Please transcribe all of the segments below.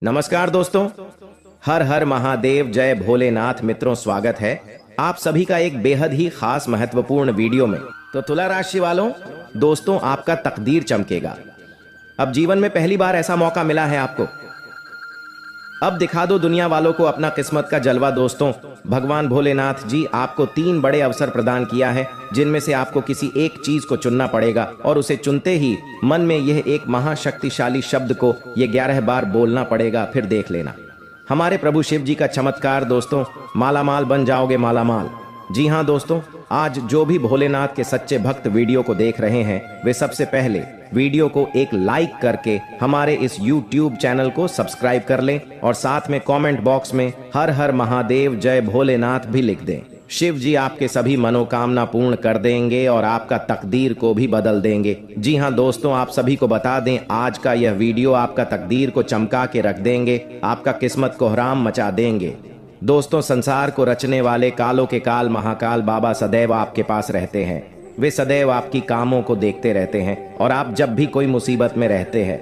नमस्कार दोस्तों। हर हर महादेव, जय भोलेनाथ। मित्रों, स्वागत है आप सभी का एक बेहद ही खास महत्वपूर्ण वीडियो में। तो तुला राशि वालों, दोस्तों, आपका तकदीर चमकेगा। अब जीवन में पहली बार ऐसा मौका मिला है आपको। अब दिखा दो दुनिया वालों को अपना किस्मत का जलवा। दोस्तों, भगवान भोलेनाथ जी आपको 3 बड़े अवसर प्रदान किया है, जिनमें से आपको किसी एक चीज को चुनना पड़ेगा और उसे चुनते ही मन में यह एक महाशक्तिशाली शब्द को ये 11 बार बोलना पड़ेगा। फिर देख लेना हमारे प्रभु शिव जी का चमत्कार। दोस्तों, मालामाल बन जाओगे, मालामाल। जी हाँ दोस्तों, आज जो भी भोलेनाथ के सच्चे भक्त वीडियो को देख रहे हैं, वे सबसे पहले वीडियो को एक लाइक करके हमारे इस YouTube चैनल को सब्सक्राइब कर लें और साथ में कमेंट बॉक्स में हर हर महादेव, जय भोलेनाथ भी लिख दें। शिव जी आपके सभी मनोकामना पूर्ण कर देंगे और आपका तकदीर को भी बदल देंगे। जी हाँ दोस्तों, आप सभी को बता दें, आज का यह वीडियो आपका तकदीर को चमका के रख देंगे, आपका किस्मत को हराम मचा देंगे। दोस्तों, संसार को रचने वाले कालों के काल महाकाल बाबा सदैव आपके पास रहते हैं। वे सदैव आपकी कामों को देखते रहते हैं और आप जब भी कोई मुसीबत में रहते हैं,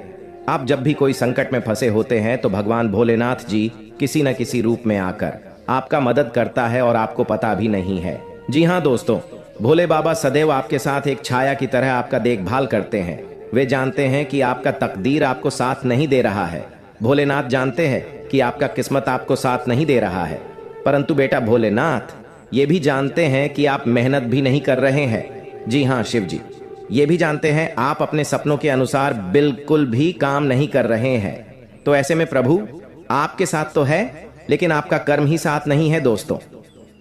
आप जब भी कोई संकट में फंसे होते हैं, तो भगवान भोलेनाथ जी किसी न किसी रूप में आकर आपका मदद करता है और आपको पता भी नहीं है। जी हाँ दोस्तों, भोले बाबा सदैव आपके साथ एक छाया की तरह आपका देखभाल करते हैं। वे जानते हैं कि आपका तकदीर आपको साथ नहीं दे रहा है। भोलेनाथ जानते हैं कि आपका किस्मत आपको साथ नहीं दे रहा है, परंतु बेटा भोलेनाथ ये भी जानते हैं कि आप मेहनत भी नहीं कर रहे हैं। जी हाँ शिव जी, ये भी जानते हैं आप अपने सपनों के अनुसार बिल्कुल भी काम नहीं कर रहे हैं। तो ऐसे में प्रभु आपके साथ तो है, लेकिन आपका कर्म ही साथ नहीं है। दोस्तों,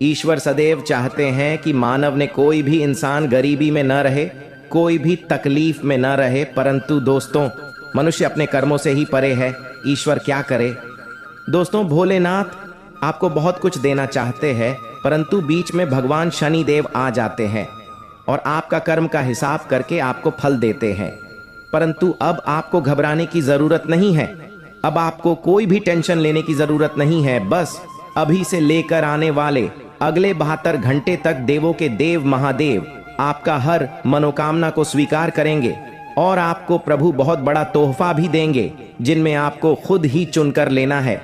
ईश्वर सदैव चाहते हैं कि मानव ने कोई भी इंसान गरीबी में न रहे, कोई भी तकलीफ में न रहे, परंतु दोस्तों मनुष्य अपने कर्मों से ही परे है। ईश्वर क्या करे। दोस्तों, भोलेनाथ आपको बहुत कुछ देना चाहते हैं, परंतु बीच में भगवान शनिदेव आ जाते हैं और आपका कर्म का हिसाब करके आपको फल देते हैं। परंतु अब आपको घबराने की जरूरत नहीं है, अब आपको कोई भी टेंशन लेने की जरूरत नहीं है। बस अभी से लेकर आने वाले अगले 72 घंटे तक देवों के देव महादेव आपका हर मनोकामना को स्वीकार करेंगे और आपको प्रभु बहुत बड़ा तोहफा भी देंगे, जिनमें आपको खुद ही चुनकर लेना है।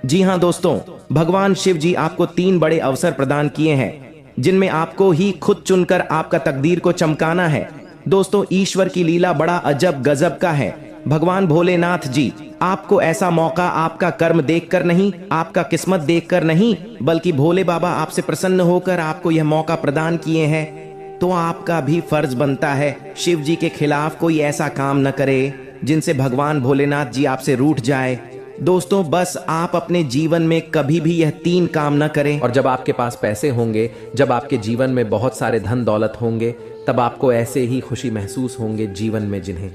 जी हाँ दोस्तों, भगवान शिव जी आपको 3 बड़े अवसर प्रदान किए हैं, जिनमें आपको ही खुद चुनकर आपका तकदीर को चमकाना है। दोस्तों, ईश्वर की लीला बड़ा अजब गजब का है। भगवान भोलेनाथ जी आपको ऐसा मौका आपका कर्म देखकर नहीं, आपका किस्मत देखकर नहीं, बल्कि भोले बाबा आपसे प्रसन्न होकर आपको यह मौका प्रदान किए हैं। तो आपका भी फर्ज बनता है शिव जी के खिलाफ कोई ऐसा काम न करे जिनसे भगवान भोलेनाथ जी आपसे रूठ जाए। दोस्तों, बस आप अपने जीवन में कभी भी यह 3 काम न करें। और जब आपके पास पैसे होंगे, जब आपके जीवन में बहुत सारे धन दौलत होंगे, तब आपको ऐसे ही खुशी महसूस होंगे जीवन में, जिन्हें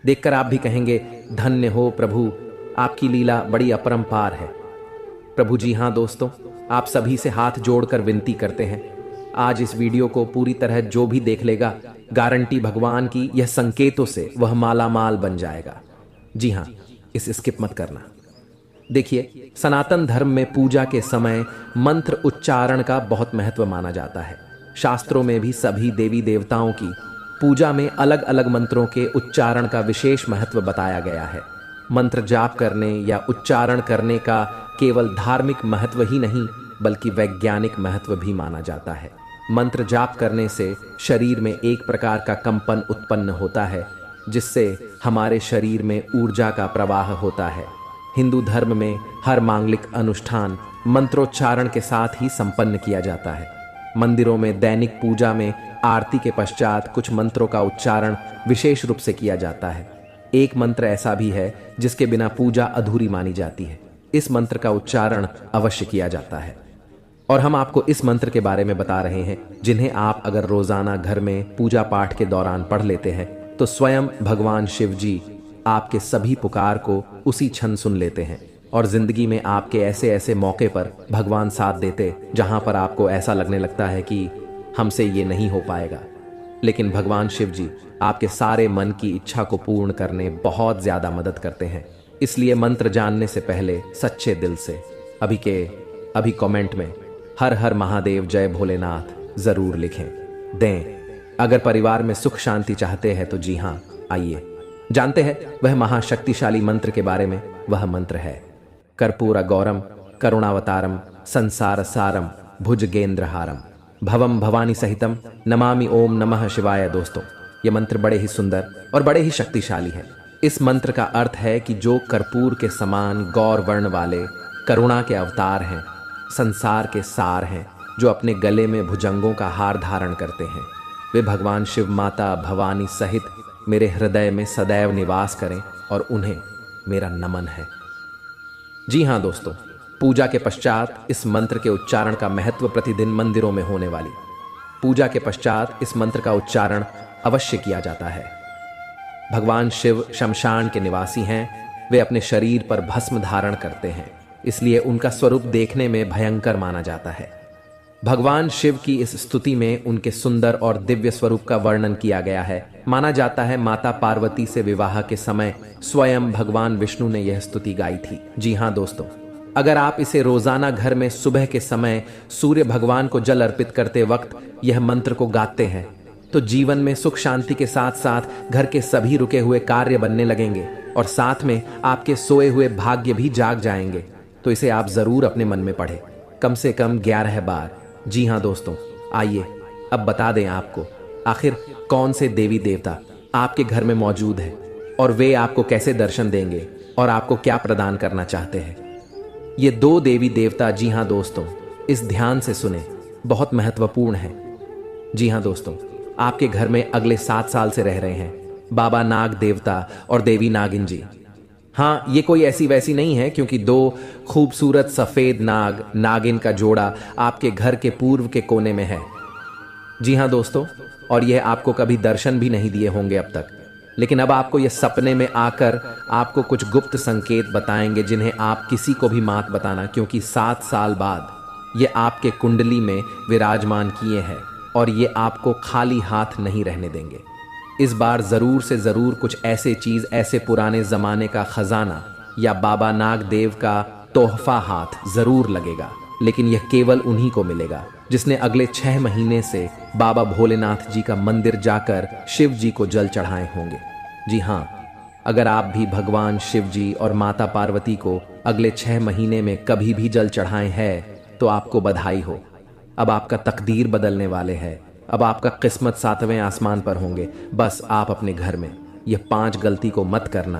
देखकर आप भी कहेंगे, धन्य हो प्रभु, आपकी लीला बड़ी अपरंपार है। प्रभु जी हाँ दोस्तों, आप सभी से हाथ जोड़कर विनती करते हैं, आज इस वीडियो को पूरी तरह जो भी देख लेगा, गारंटी भगवान की यह संकेतों से वह मालामाल बन जाएगा। जी हाँ, इसे स्किप मत करना। देखिए, सनातन धर्म में पूजा के समय मंत्र उच्चारण का बहुत महत्व माना जाता है। शास्त्रों में भी सभी देवी देवताओं की पूजा में अलग अलग मंत्रों के उच्चारण का विशेष महत्व बताया गया है। मंत्र जाप करने या उच्चारण करने का केवल धार्मिक महत्व ही नहीं, बल्कि वैज्ञानिक महत्व भी माना जाता है। मंत्र जाप करने से शरीर में एक प्रकार का कंपन उत्पन्न होता है, जिससे हमारे शरीर में ऊर्जा का प्रवाह होता है। हिंदू धर्म में हर मांगलिक अनुष्ठान मंत्रोच्चारण के साथ ही संपन्न किया जाता है। मंदिरों में दैनिक पूजा में आरती के पश्चात कुछ मंत्रों का उच्चारण विशेष रूप से किया जाता है। एक मंत्र ऐसा भी है जिसके बिना पूजा अधूरी मानी जाती है। इस मंत्र का उच्चारण अवश्य किया जाता है और हम आपको इस मंत्र के बारे में बता रहे हैं, जिन्हें आप अगर रोजाना घर में पूजा पाठ के दौरान पढ़ लेते हैं, तो स्वयं भगवान शिव जी आपके सभी पुकार को उसी क्षण सुन लेते हैं और जिंदगी में आपके ऐसे ऐसे मौके पर भगवान साथ देते, जहां पर आपको ऐसा लगने लगता है कि हमसे ये नहीं हो पाएगा, लेकिन भगवान शिव जी आपके सारे मन की इच्छा को पूर्ण करने बहुत ज्यादा मदद करते हैं। इसलिए मंत्र जानने से पहले सच्चे दिल से अभी कमेंट में हर हर महादेव, जय भोलेनाथ जरूर लिखें दें। अगर परिवार में सुख शांति चाहते हैं तो जी हाँ, आइए जानते हैं वह महाशक्तिशाली मंत्र के बारे में। वह मंत्र है कर्पूर गौरम करुणावतारम संसार सारम भुजगेंद्रहारम भवम भवानी सहितम नमामि ओम नमः शिवाय। दोस्तों, यह मंत्र बड़े ही सुंदर और बड़े ही शक्तिशाली है। इस मंत्र का अर्थ है कि जो कर्पूर के समान गौर वर्ण वाले करुणा के अवतार हैं, संसार के सार हैं, जो अपने गले में भुजंगों का हार धारण करते हैं, वे भगवान शिव माता भवानी सहित मेरे हृदय में सदैव निवास करें और उन्हें मेरा नमन है। जी हाँ दोस्तों, पूजा के पश्चात इस मंत्र के उच्चारण का महत्व प्रतिदिन मंदिरों में होने वाली पूजा के पश्चात इस मंत्र का उच्चारण अवश्य किया जाता है। भगवान शिव शमशान के निवासी हैं। वे अपने शरीर पर भस्म धारण करते हैं, इसलिए उनका स्वरूप देखने में भयंकर माना जाता है। भगवान शिव की इस स्तुति में उनके सुंदर और दिव्य स्वरूप का वर्णन किया गया है। माना जाता है माता पार्वती से विवाह के समय स्वयं भगवान विष्णु ने यह स्तुति गाई थी। जी हाँ दोस्तों, अगर आप इसे रोजाना घर में सुबह के समय सूर्य भगवान को जल अर्पित करते वक्त यह मंत्र को गाते हैं तो जीवन में सुख शांति के साथ साथ घर के सभी रुके हुए कार्य बनने लगेंगे और साथ में आपके सोए हुए भाग्य भी जाग जाएंगे। तो इसे आप जरूर अपने मन में पढ़ें, कम से कम 11 बार। जी हाँ दोस्तों, आइए अब बता दें आपको आखिर कौन से देवी देवता आपके घर में मौजूद है और वे आपको कैसे दर्शन देंगे और आपको क्या प्रदान करना चाहते हैं। ये 2 देवी देवता, जी हाँ दोस्तों, इस ध्यान से सुने, बहुत महत्वपूर्ण है। जी हाँ दोस्तों, आपके घर में अगले 7 साल से रह रहे हैं बाबा नाग देवता और देवी नागिन जी। हाँ, ये कोई ऐसी वैसी नहीं है, क्योंकि 2 खूबसूरत सफेद नाग नागिन का जोड़ा आपके घर के पूर्व के कोने में है। जी हाँ दोस्तों, और यह आपको कभी दर्शन भी नहीं दिए होंगे अब तक, लेकिन अब आपको यह सपने में आकर आपको कुछ गुप्त संकेत बताएंगे जिन्हें आप किसी को भी मत बताना, क्योंकि 7 साल बाद ये आपके कुंडली में विराजमान किए हैं और ये आपको खाली हाथ नहीं रहने देंगे। इस बार जरूर से जरूर कुछ ऐसे चीज, ऐसे पुराने जमाने का खजाना या बाबा नाग देव का तोहफा हाथ जरूर लगेगा, लेकिन यह केवल उन्हीं को मिलेगा जिसने अगले 6 महीने से बाबा भोलेनाथ जी का मंदिर जाकर शिव जी को जल चढ़ाए होंगे। जी हाँ, अगर आप भी भगवान शिव जी और माता पार्वती को अगले 6 महीने में कभी भी जल चढ़ाए हैं तो आपको बधाई हो। अब आपका तकदीर बदलने वाले हैं। अब आपका किस्मत 7वें आसमान पर होंगे। बस आप अपने घर में यह 5 गलती को मत करना।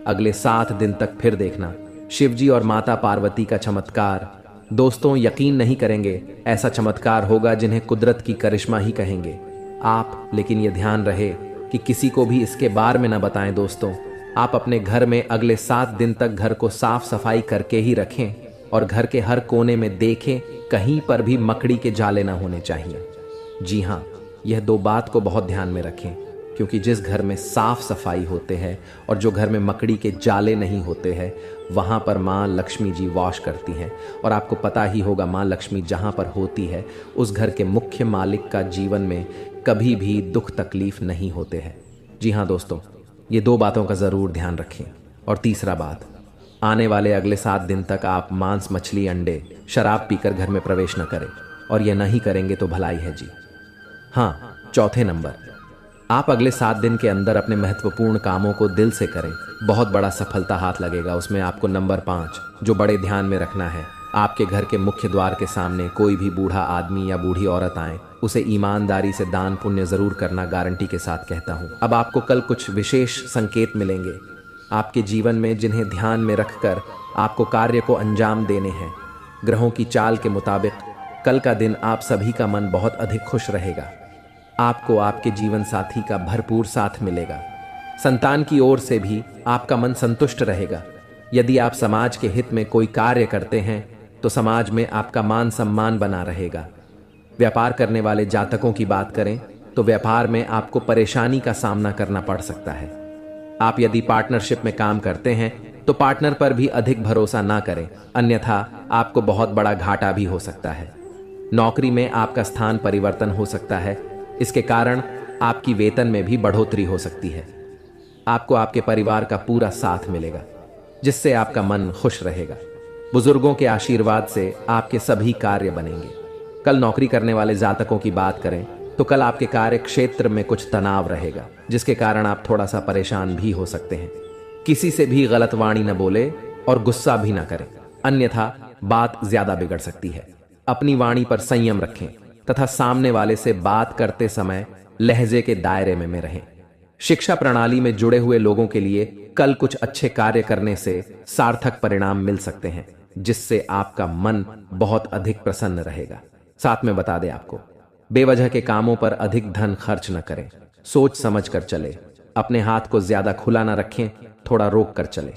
अगले 7 दिन तक फिर देखना शिव जी और माता पार्वती का चमत्कार। दोस्तों, यकीन नहीं करेंगे, ऐसा चमत्कार होगा जिन्हें कुदरत की करिश्मा ही कहेंगे आप। लेकिन यह ध्यान रहे कि किसी को भी इसके बारे में न बताएं। दोस्तों, आप अपने घर में अगले 7 दिन तक घर को साफ सफाई करके ही रखें और घर के हर कोने में देखें, कहीं पर भी मकड़ी के जाले ना होने चाहिए। जी हाँ, यह 2 बात को बहुत ध्यान में रखें, क्योंकि जिस घर में साफ सफाई होते हैं और जो घर में मकड़ी के जाले नहीं होते हैं, वहाँ पर माँ लक्ष्मी जी वास करती हैं। और आपको पता ही होगा, माँ लक्ष्मी जहाँ पर होती है उस घर के मुख्य मालिक का जीवन में कभी भी दुख तकलीफ नहीं होते हैं। जी हाँ दोस्तों, ये 2 बातों का ज़रूर ध्यान रखें। और तीसरा बात, आने वाले अगले 7 दिन तक आप मांस, मछली, अंडे, शराब पीकर घर में प्रवेश न करें, और यह नहीं करेंगे तो भलाई है जी। हाँ, चौथे नंबर, आप अगले 7 दिन के अंदर अपने महत्वपूर्ण कामों को दिल से करें, बहुत बड़ा सफलता हाथ लगेगा। उसमें आपको नंबर 5 जो बड़े ध्यान में रखना है, आपके घर के मुख्य द्वार के सामने कोई भी बूढ़ा आदमी या बूढ़ी औरत आए, उसे ईमानदारी से दान पुण्य जरूर करना, गारंटी के साथ कहता हूँ। अब आपको कल कुछ विशेष संकेत मिलेंगे आपके जीवन में, जिन्हें ध्यान में रखकर आपको कार्य को अंजाम देने हैं। ग्रहों की चाल के मुताबिक कल का दिन आप सभी का मन बहुत अधिक खुश रहेगा। आपको आपके जीवन साथी का भरपूर साथ मिलेगा। संतान की ओर से भी आपका मन संतुष्ट रहेगा। यदि आप समाज के हित में कोई कार्य करते हैं तो समाज में आपका मान सम्मान बना रहेगा। व्यापार करने वाले जातकों की बात करें तो व्यापार में आपको परेशानी का सामना करना पड़ सकता है। आप यदि पार्टनरशिप में काम करते हैं तो पार्टनर पर भी अधिक भरोसा ना करें, अन्यथा आपको बहुत बड़ा घाटा भी हो सकता है। नौकरी में आपका स्थान परिवर्तन हो सकता है, इसके कारण आपकी वेतन में भी बढ़ोतरी हो सकती है। आपको आपके परिवार का पूरा साथ मिलेगा, जिससे आपका मन खुश रहेगा। बुजुर्गों के आशीर्वाद से आपके सभी कार्य बनेंगे। कल नौकरी करने वाले जातकों की बात करें तो कल आपके कार्य क्षेत्र में कुछ तनाव रहेगा, जिसके कारण आप थोड़ा सा परेशान भी हो सकते हैं। किसी से भी गलत वाणी न बोले और गुस्सा भी न करें, अन्यथा बात ज्यादा बिगड़ सकती है। अपनी वाणी पर संयम रखें तथा सामने वाले से बात करते समय लहजे के दायरे में रहें। शिक्षा प्रणाली में जुड़े हुए लोगों के लिए कल कुछ अच्छे कार्य करने से सार्थक परिणाम मिल सकते हैं, जिससे आपका मन बहुत अधिक प्रसन्न रहेगा। साथ में बता दें आपको, बेवजह के कामों पर अधिक धन खर्च न करें, सोच समझ कर चले। अपने हाथ को ज्यादा खुला न रखें, थोड़ा रोक कर चले।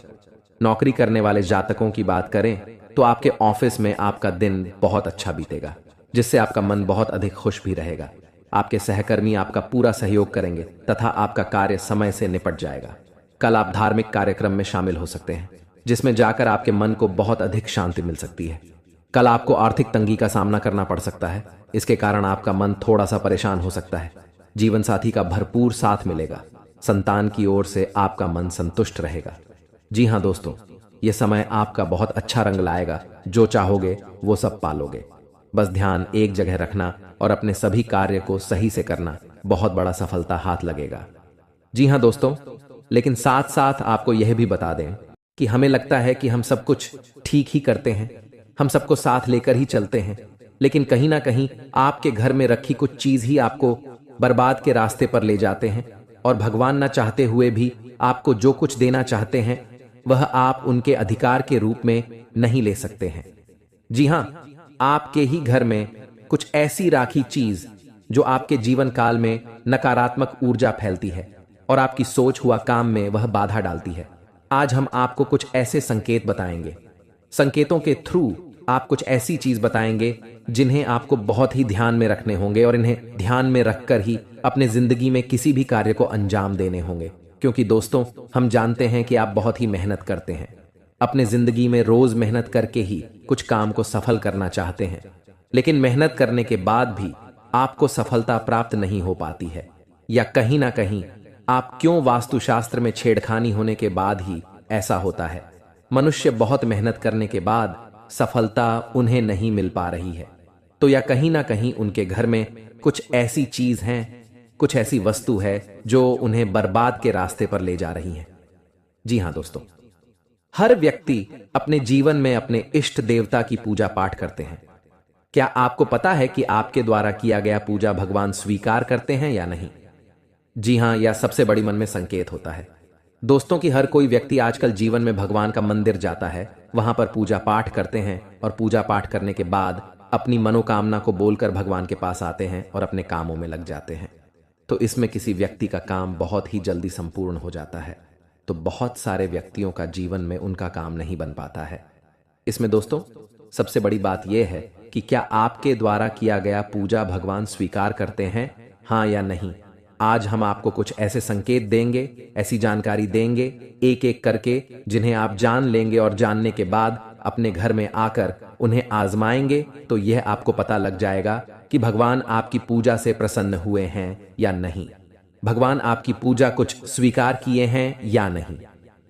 नौकरी करने वाले जातकों की बात करें तो आपके ऑफिस में आपका दिन बहुत अच्छा बीतेगा, जिससे आपका मन बहुत अधिक खुश भी रहेगा। आपके सहकर्मी आपका पूरा सहयोग करेंगे तथा आपका कार्य समय से निपट जाएगा। कल आप धार्मिक कार्यक्रम में शामिल हो सकते हैं, जिसमें जाकर आपके मन को बहुत अधिक शांति मिल सकती है। कल आपको आर्थिक तंगी का सामना करना पड़ सकता है, इसके कारण आपका मन थोड़ा सा परेशान हो सकता है। जीवन साथी का भरपूर साथ मिलेगा, संतान की ओर से आपका मन संतुष्ट रहेगा। जी हाँ दोस्तों, यह समय आपका बहुत अच्छा रंग लाएगा। जो चाहोगे वो सब पालोगे। बस ध्यान एक जगह रखना और अपने सभी कार्य को सही से करना, बहुत बड़ा सफलता हाथ लगेगा। जी हाँ दोस्तों, लेकिन साथ साथ आपको यह भी बता दें कि हमें लगता है कि हम सब कुछ ठीक ही करते हैं, हम सबको साथ लेकर ही चलते हैं, लेकिन कहीं ना कहीं आपके घर में रखी कुछ चीज ही आपको बर्बाद के रास्ते पर ले जाते हैं। और भगवान न चाहते हुए भी आपको जो कुछ देना चाहते हैं वह आप उनके अधिकार के रूप में नहीं ले सकते हैं। जी हाँ, आपके ही घर में कुछ ऐसी राखी चीज जो आपके जीवन काल में नकारात्मक ऊर्जा फैलती है और आपकी सोच हुआ काम में वह बाधा डालती है। आज हम आपको कुछ ऐसे संकेत बताएंगे। संकेतों के थ्रू आप कुछ ऐसी चीज बताएंगे जिन्हें आपको बहुत ही ध्यान में रखने होंगे और इन्हें ध्यान में रखकर ही अपने जिंदगी में किसी भी कार्य को अंजाम देने होंगे। क्योंकि दोस्तों, हम जानते हैं कि आप बहुत ही मेहनत करते हैं, अपने जिंदगी में रोज मेहनत करके ही कुछ काम को सफल करना चाहते हैं, लेकिन मेहनत करने के बाद भी आपको सफलता प्राप्त नहीं हो पाती है। या कहीं ना कहीं आप क्यों वास्तुशास्त्र में छेड़खानी होने के बाद ही ऐसा होता है। मनुष्य बहुत मेहनत करने के बाद सफलता उन्हें नहीं मिल पा रही है, तो या कहीं ना कहीं उनके घर में कुछ ऐसी चीज है, कुछ ऐसी वस्तु है जो उन्हें बर्बाद के रास्ते पर ले जा रही है। जी हाँ दोस्तों, हर व्यक्ति अपने जीवन में अपने इष्ट देवता की पूजा पाठ करते हैं। क्या आपको पता है कि आपके द्वारा किया गया पूजा भगवान स्वीकार करते हैं या नहीं? जी हाँ, यह सबसे बड़ी मन में संकेत होता है दोस्तों कि हर कोई व्यक्ति आजकल जीवन में भगवान का मंदिर जाता है, वहां पर पूजा पाठ करते हैं और पूजा पाठ करने के बाद अपनी मनोकामना को बोलकर भगवान के पास आते हैं और अपने कामों में लग जाते हैं। तो इसमें किसी व्यक्ति का काम बहुत ही जल्दी संपूर्ण हो जाता है, तो बहुत सारे व्यक्तियों का जीवन में उनका काम नहीं बन पाता है। इसमें दोस्तों सबसे बड़ी बात यह है कि क्या आपके द्वारा किया गया पूजा भगवान स्वीकार करते हैं, हाँ या नहीं। आज हम आपको कुछ ऐसे संकेत देंगे, ऐसी जानकारी देंगे एक एक करके, जिन्हें आप जान लेंगे और जानने के बाद अपने घर में आकर उन्हें आजमाएंगे तो यह आपको पता लग जाएगा कि भगवान आपकी पूजा से प्रसन्न हुए हैं या नहीं, भगवान आपकी पूजा कुछ स्वीकार किए हैं या नहीं।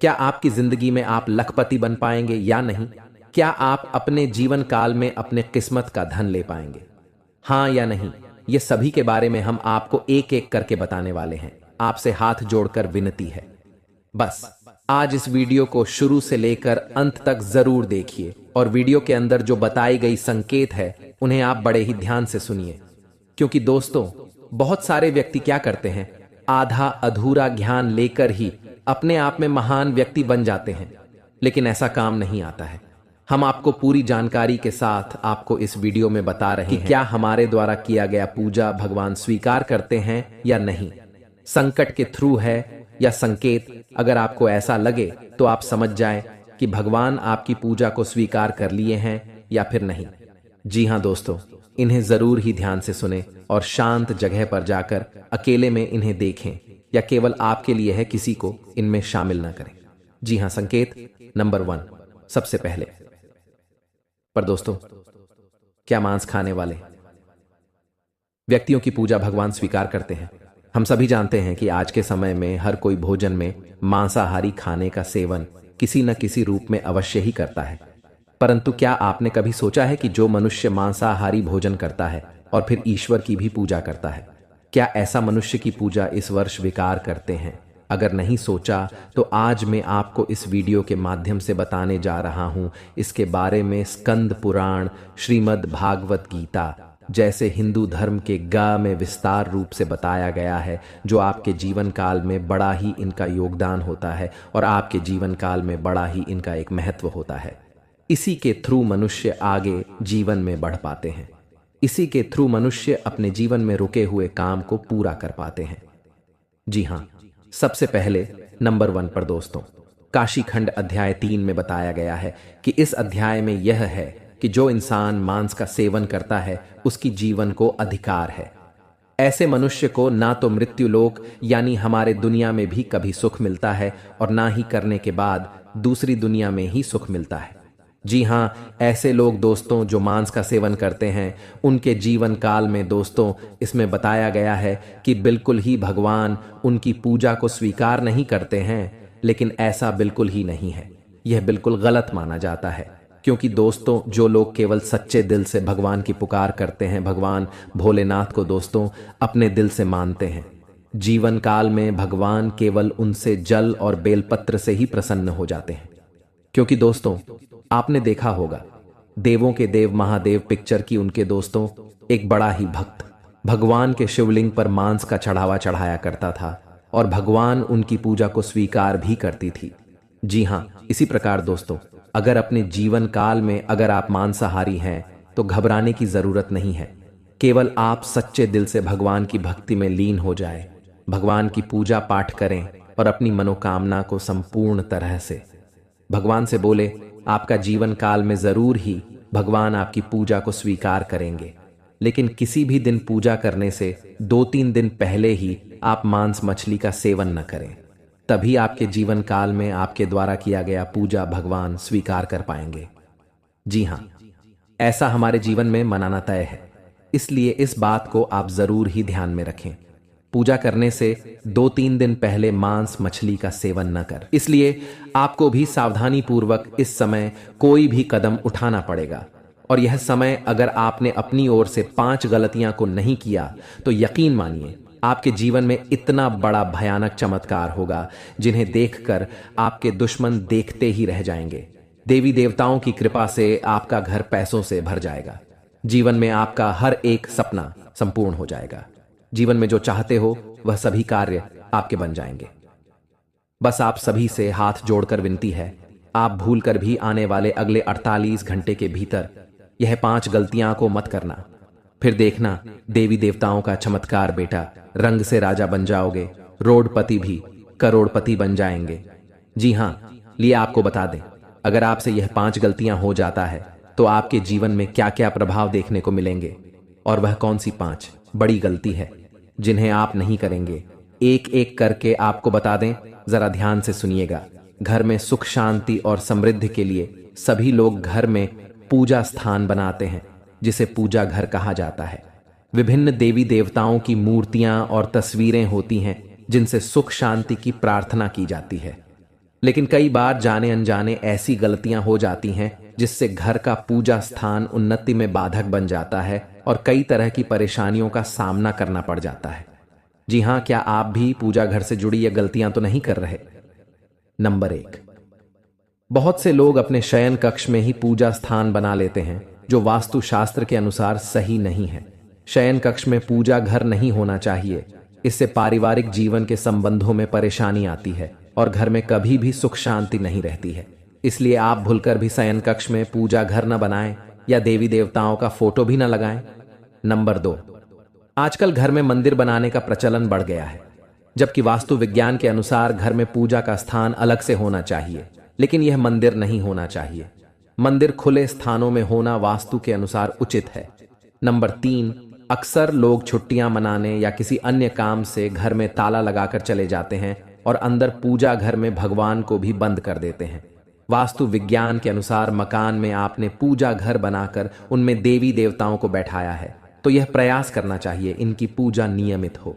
क्या आपकी जिंदगी में आप लखपति बन पाएंगे या नहीं? क्या आप अपने जीवन काल में अपने किस्मत का धन ले पाएंगे, हाँ या नहीं? ये सभी के बारे में हम आपको एक एक करके बताने वाले हैं। आपसे हाथ जोड़कर विनती है, बस आज इस वीडियो को शुरू से लेकर अंत तक जरूर देखिए और वीडियो के अंदर जो बताई गई संकेत है उन्हें आप बड़े ही ध्यान से सुनिए। क्योंकि दोस्तों बहुत सारे व्यक्ति क्या करते हैं, आधा अधूरा ज्ञान लेकर ही अपने आप में महान व्यक्ति बन जाते हैं, लेकिन ऐसा काम नहीं आता है। हम आपको पूरी जानकारी के साथ आपको इस वीडियो में बता रहे हैं कि क्या हमारे द्वारा किया गया पूजा भगवान स्वीकार करते हैं या नहीं, संकट के थ्रू है या संकेत। अगर आपको ऐसा लगे तो आप समझ जाएं कि भगवान आपकी पूजा को स्वीकार कर लिए हैं या फिर नहीं। जी हाँ दोस्तों, इन्हें जरूर ही ध्यान से सुने और शांत जगह पर जाकर अकेले में इन्हें देखें, या केवल आपके लिए है, किसी को इनमें शामिल ना करें। जी हाँ, संकेत नंबर 1 सबसे पहले। पर दोस्तों, क्या मांस खाने वाले व्यक्तियों की पूजा भगवान स्वीकार करते हैं? हम सभी जानते हैं कि आज के समय में हर कोई भोजन में मांसाहारी खाने का सेवन किसी न किसी रूप में अवश्य ही करता है। परंतु क्या आपने कभी सोचा है कि जो मनुष्य मांसाहारी भोजन करता है और फिर ईश्वर की भी पूजा करता है, क्या ऐसा मनुष्य की पूजा इस वर्ष विकार करते हैं? अगर नहीं सोचा तो आज मैं आपको इस वीडियो के माध्यम से बताने जा रहा हूं इसके बारे में। स्कंद पुराण, श्रीमद् भागवत गीता जैसे हिंदू धर्म के गा में विस्तार रूप से बताया गया है, जो आपके जीवन काल में बड़ा ही इनका योगदान होता है और आपके जीवन काल में बड़ा ही इनका एक महत्व होता है। इसी के थ्रू मनुष्य आगे जीवन में बढ़ पाते हैं। इसी के थ्रू मनुष्य अपने जीवन में रुके हुए काम को पूरा कर पाते हैं। जी हाँ, सबसे पहले नंबर 1 पर दोस्तों, काशी खंड अध्याय 3 में बताया गया है कि इस अध्याय में यह है कि जो इंसान मांस का सेवन करता है उसकी जीवन को अधिकार है। ऐसे मनुष्य को ना तो मृत्यु लोक यानी हमारे दुनिया में भी कभी सुख मिलता है और ना ही करने के बाद दूसरी दुनिया में ही सुख मिलता है। जी हाँ, ऐसे लोग दोस्तों जो मांस का सेवन करते हैं उनके जीवन काल में दोस्तों इसमें बताया गया है कि बिल्कुल ही भगवान उनकी पूजा को स्वीकार नहीं करते हैं। लेकिन ऐसा बिल्कुल ही नहीं है, यह बिल्कुल गलत माना जाता है। क्योंकि दोस्तों जो लोग केवल सच्चे दिल से भगवान की पुकार करते हैं, भगवान भोलेनाथ को दोस्तों अपने दिल से मानते हैं, जीवन काल में भगवान केवल उनसे जल और बेलपत्र से ही प्रसन्न हो जाते हैं। क्योंकि दोस्तों आपने देखा होगा देवों के देव महादेव पिक्चर की उनके दोस्तों एक बड़ा ही भक्त भगवान के शिवलिंग पर मांस का चढ़ावा चढ़ाया करता था और भगवान उनकी पूजा को स्वीकार भी करती थी। जी हाँ, इसी प्रकार दोस्तों अगर अपने जीवन काल में अगर आप मांसाहारी हैं तो घबराने की जरूरत नहीं है। केवल आप सच्चे दिल से भगवान की भक्ति में लीन हो जाए, भगवान की पूजा पाठ करें और अपनी मनोकामना को संपूर्ण तरह से भगवान से बोले, आपका जीवन काल में जरूर ही भगवान आपकी पूजा को स्वीकार करेंगे। लेकिन किसी भी दिन पूजा करने से 2-3 दिन पहले ही आप मांस मछली का सेवन न करें, तभी आपके जीवन काल में आपके द्वारा किया गया पूजा भगवान स्वीकार कर पाएंगे। जी हाँ, ऐसा हमारे जीवन में मनाना तय है, इसलिए इस बात को आप जरूर ही ध्यान में रखें। पूजा करने से 2-3 दिन पहले मांस मछली का सेवन न कर। इसलिए आपको भी सावधानी पूर्वक इस समय कोई भी कदम उठाना पड़ेगा। और यह समय अगर आपने अपनी ओर से 5 गलतियां को नहीं किया तो यकीन मानिए आपके जीवन में इतना बड़ा भयानक चमत्कार होगा जिन्हें देखकर आपके दुश्मन देखते ही रह जाएंगे। देवी देवताओं की कृपा से आपका घर पैसों से भर जाएगा। जीवन में आपका हर एक सपना संपूर्ण हो जाएगा। जीवन में जो चाहते हो वह सभी कार्य आपके बन जाएंगे। बस आप सभी से हाथ जोड़कर विनती है, आप भूलकर भी आने वाले अगले 48 घंटे के भीतर यह 5 गलतियां को मत करना। फिर देखना देवी देवताओं का चमत्कार बेटा, रंग से राजा बन जाओगे, रोडपति भी करोड़पति बन जाएंगे। जी हाँ, लिए आपको बता दें, अगर आपसे यह 5 गलतियां हो जाता है तो आपके जीवन में क्या क्या प्रभाव देखने को मिलेंगे और वह कौन सी 5 बड़ी गलती है जिन्हें आप नहीं करेंगे, एक एक करके आपको बता दें। जरा ध्यान से सुनिएगा। घर में सुख शांति और समृद्धि के लिए सभी लोग घर में पूजा स्थान बनाते हैं जिसे पूजा घर कहा जाता है। विभिन्न देवी देवताओं की मूर्तियां और तस्वीरें होती हैं जिनसे सुख शांति की प्रार्थना की जाती है। लेकिन कई बार जाने अनजाने ऐसी गलतियां हो जाती हैं जिससे घर का पूजा स्थान उन्नति में बाधक बन जाता है और कई तरह की परेशानियों का सामना करना पड़ जाता है। जी हाँ, क्या आप भी पूजा घर से जुड़ी ये गलतियां तो नहीं कर रहे? नंबर 1, बहुत से लोग अपने शयन कक्ष में ही पूजा स्थान बना लेते हैं जो वास्तु शास्त्र के अनुसार सही नहीं है। शयन कक्ष में पूजा घर नहीं होना चाहिए। इससे पारिवारिक जीवन के संबंधों में परेशानी आती है और घर में कभी भी सुख शांति नहीं रहती है। इसलिए आप भूलकर भी शयन कक्ष में पूजा घर न बनाएं या देवी देवताओं का फोटो भी न लगाएं। नंबर 2, आजकल घर में मंदिर बनाने का प्रचलन बढ़ गया है, जबकि वास्तु विज्ञान के अनुसार घर में पूजा का स्थान अलग से होना चाहिए, लेकिन यह मंदिर नहीं होना चाहिए। मंदिर खुले स्थानों में होना वास्तु के अनुसार उचित है। नंबर 3, अक्सर लोग छुट्टियां मनाने या किसी अन्य काम से घर में ताला लगाकर चले जाते हैं और अंदर पूजा घर में भगवान को भी बंद कर देते हैं। वास्तु विज्ञान के अनुसार मकान में आपने पूजा घर बनाकर उनमें देवी देवताओं को बैठाया है तो यह प्रयास करना चाहिए इनकी पूजा नियमित हो।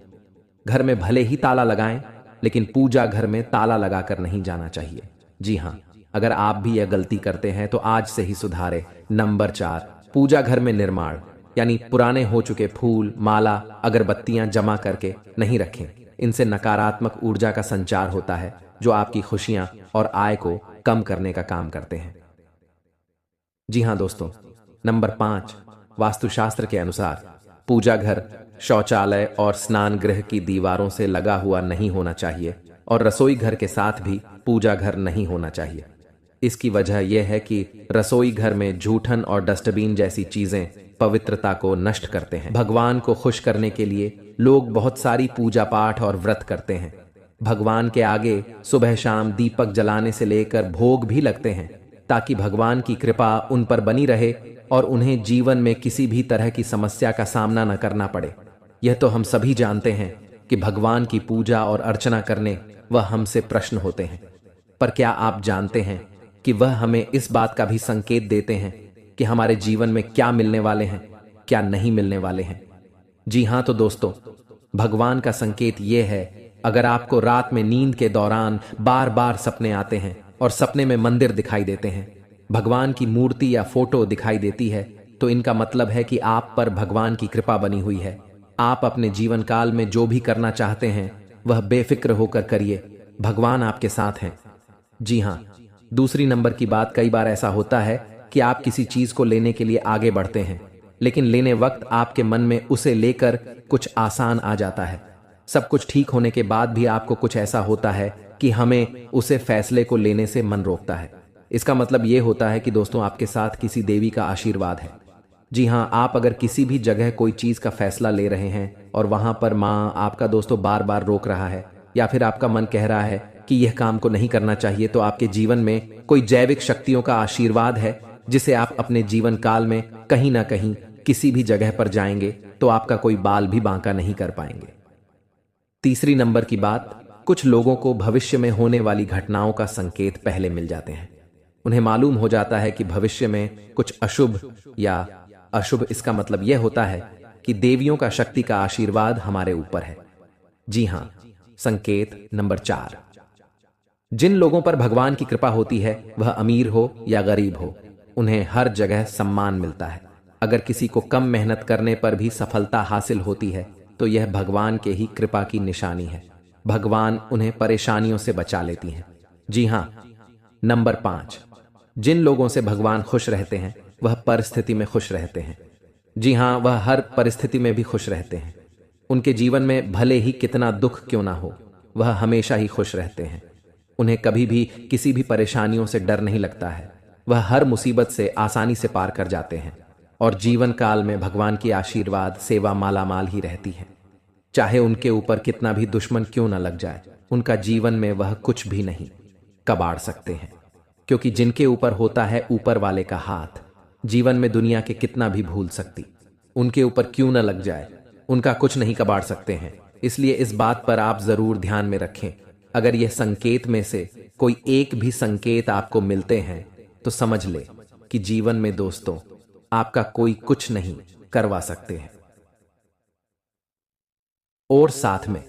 घर में भले ही ताला लगाएं, लेकिन पूजा घर में ताला लगाकर नहीं जाना चाहिए। जी हाँ, अगर आप भी यह गलती करते हैं तो आज से ही सुधारें। नंबर 4, पूजा घर में निर्माण यानी पुराने हो चुके फूल, माला, अगरबत्तियां जमा करके नहीं रखें। इनसे नकारात्मक ऊर्जा का संचार होता है जो आपकी खुशियां और आय को कम करने का काम करते हैं। जी हाँ दोस्तों, नंबर 5, वास्तुशास्त्र के अनुसार पूजा घर, शौचालय और स्नान गृह की दीवारों से लगा हुआ नहीं होना चाहिए और रसोई घर के साथ भी पूजा घर नहीं होना चाहिए। इसकी वजह यह है कि रसोई घर में जूठन और डस्टबिन जैसी चीजें पवित्रता को नष्ट करते हैं। भगवान को खुश करने के लिए लोग बहुत सारी पूजा पाठ और व्रत करते हैं। भगवान के आगे सुबह शाम दीपक जलाने से लेकर भोग भी लगते हैं ताकि भगवान की कृपा उन पर बनी रहे और उन्हें जीवन में किसी भी तरह की समस्या का सामना न करना पड़े। यह तो हम सभी जानते हैं कि भगवान की पूजा और अर्चना करने वह हमसे प्रश्न होते हैं, पर क्या आप जानते हैं कि वह हमें इस बात का भी संकेत देते हैं कि हमारे जीवन में क्या मिलने वाले हैं, क्या नहीं मिलने वाले हैं। जी हाँ तो दोस्तों, भगवान का संकेत यह है, अगर आपको रात में नींद के दौरान बार बार सपने आते हैं और सपने में मंदिर दिखाई देते हैं, भगवान की मूर्ति या फोटो दिखाई देती है, तो इनका मतलब है कि आप पर भगवान की कृपा बनी हुई है। आप अपने जीवन काल में जो भी करना चाहते हैं वह बेफिक्र होकर करिए, भगवान आपके साथ हैं। जी हाँ, दूसरी नंबर की बात, कई बार ऐसा होता है कि आप किसी चीज को लेने के लिए आगे बढ़ते हैं, लेकिन लेने वक्त आपके मन में उसे लेकर कुछ आसान आ जाता है। सब कुछ ठीक होने के बाद भी आपको कुछ ऐसा होता है कि हमें उसे फैसले को लेने से मन रोकता है। इसका मतलब यह होता है कि दोस्तों आपके साथ किसी देवी का आशीर्वाद है। जी हाँ, आप अगर किसी भी जगह कोई चीज का फैसला ले रहे हैं और वहां पर माँ आपका दोस्तों बार बार रोक रहा है या फिर आपका मन कह रहा है कि यह काम को नहीं करना चाहिए, तो आपके जीवन में कोई जैविक शक्तियों का आशीर्वाद है जिसे आप अपने जीवन काल में कहीं ना कहीं किसी भी जगह पर जाएंगे तो आपका कोई बाल भी बांका नहीं कर पाएंगे। तीसरी नंबर की बात, कुछ लोगों को भविष्य में होने वाली घटनाओं का संकेत पहले मिल जाते हैं। उन्हें मालूम हो जाता है कि भविष्य में कुछ अशुभ या अशुभ, इसका मतलब यह होता है कि देवियों का शक्ति का आशीर्वाद हमारे ऊपर है। जी हां, संकेत नंबर 4, जिन लोगों पर भगवान की कृपा होती है, वह अमीर हो या गरीब हो, उन्हें हर जगह सम्मान मिलता है। अगर किसी को कम मेहनत करने पर भी सफलता हासिल होती है तो यह भगवान के ही कृपा की निशानी है। भगवान उन्हें परेशानियों से बचा लेती हैं। जी हां, नंबर 5, जिन लोगों से भगवान खुश रहते हैं वह परिस्थिति में खुश रहते हैं। जी हां, वह हर परिस्थिति में भी खुश रहते हैं। उनके जीवन में भले ही कितना दुख क्यों ना हो, वह हमेशा ही खुश रहते हैं। उन्हें कभी भी किसी भी परेशानियों से डर नहीं लगता है। वह हर मुसीबत से आसानी से पार कर जाते हैं और जीवन काल में भगवान की आशीर्वाद सेवा मालामाल ही रहती है। चाहे उनके ऊपर कितना भी दुश्मन क्यों न लग जाए, उनका जीवन में वह कुछ भी नहीं कबाड़ सकते हैं, क्योंकि जिनके ऊपर होता है ऊपर वाले का हाथ, जीवन में दुनिया के कितना भी भूल सकती, उनके ऊपर क्यों न लग जाए, उनका कुछ नहीं कबाड़ सकते हैं। इसलिए इस बात पर आप जरूर ध्यान में रखें। अगर यह संकेत में से कोई एक भी संकेत आपको मिलते हैं तो समझ ले कि जीवन में दोस्तों आपका कोई कुछ नहीं करवा सकते हैं। और साथ में